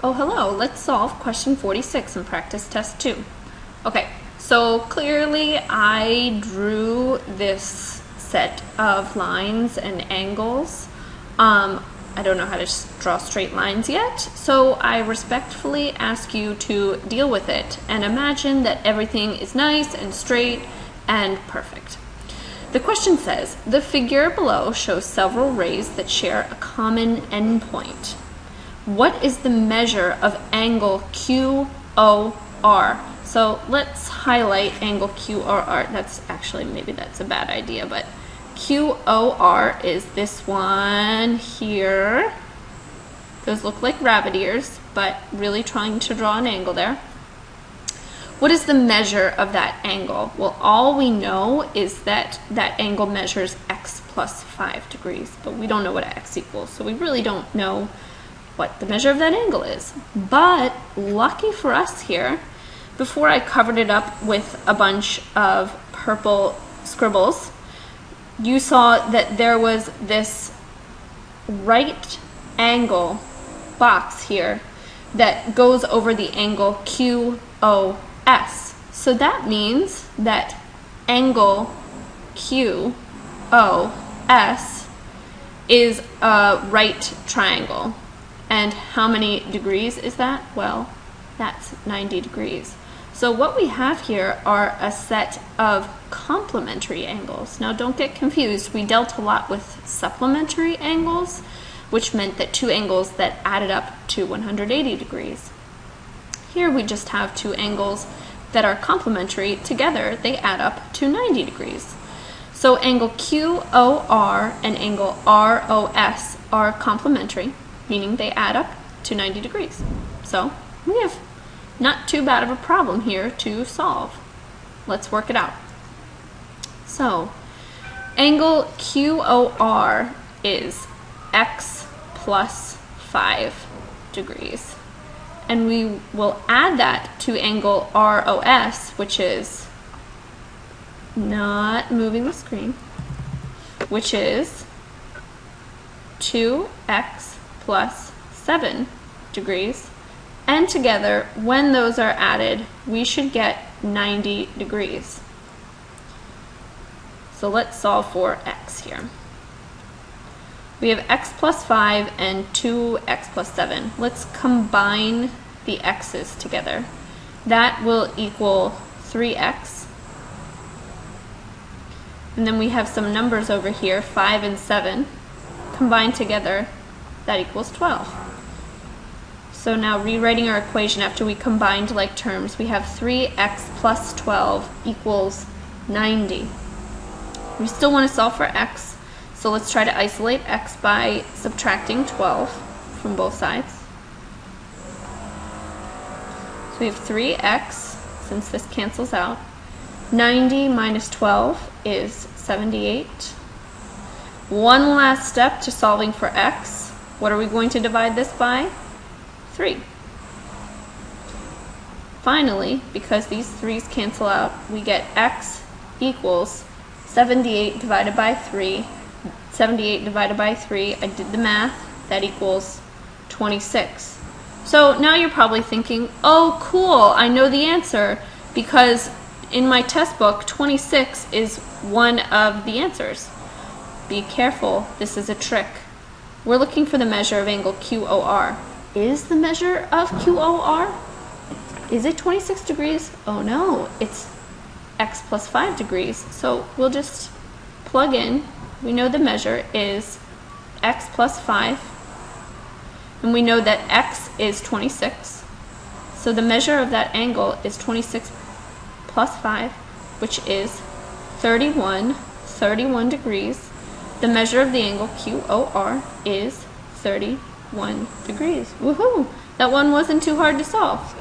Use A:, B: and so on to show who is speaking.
A: Oh, hello. Let's solve question 46 in practice test 2. Okay, so clearly I drew this set of lines and angles. I don't know how to draw straight lines yet, so I respectfully ask you to deal with it and imagine that everything is nice and straight and perfect. The question says, the figure below shows several rays that share a common endpoint. What is the measure of angle QOR? So let's highlight angle QOR. That's actually, maybe that's a bad idea, but QOR is this one here. Those look like rabbit ears, but really trying to draw an angle there. What is the measure of that angle? Well, all we know is that that angle measures x plus 5 degrees, but we don't know what x equals, so we really don't know what the measure of that angle is. But lucky for us here, before I covered it up with a bunch of purple scribbles, you saw that there was this right angle box here that goes over the angle QOS. So that means that angle QOS is a right triangle. And how many degrees is that? Well, that's 90 degrees. So what we have here are a set of complementary angles. Now don't get confused, we dealt a lot with supplementary angles, which meant that two angles that added up to 180 degrees. Here we just have two angles that are complementary together, they add up to 90 degrees. So angle QOR and angle ROS are complementary, meaning they add up to 90 degrees. So we have not too bad of a problem here to solve. Let's work it out. So angle QOR is x plus 5 degrees. And we will add that to angle ROS, which is not moving the screen, which is 2x plus 7 degrees. And together, when those are added, we should get 90 degrees. So let's solve for x here. We have x plus 5 and 2x plus 7. Let's combine the x's together. That will equal 3x. And then we have some numbers over here, 5 and 7. Combined together, that equals 12. So now rewriting our equation after we combined like terms, we have 3x plus 12 equals 90. We still want to solve for x, so let's try to isolate x by subtracting 12 from both sides. So we have 3x, since this cancels out. 90 minus 12 is 78. One last step to solving for x. What are we going to divide this by? 3. Finally, because these 3's cancel out, we get x equals 78 divided by 3. 78 divided by 3, I did the math, that equals 26. So now you're probably thinking, oh cool, I know the answer, because in my test book, 26 is one of the answers. Be careful, this is a trick. We're looking for the measure of angle QOR. Is the measure of QOR? Is it 26 degrees? Oh no, it's x plus 5 degrees. So we'll just plug in. We know the measure is x plus 5. And we know that x is 26. So the measure of that angle is 26 plus 5, which is 31 degrees. The measure of the angle QOR is 31 degrees. Woohoo! That one wasn't too hard to solve.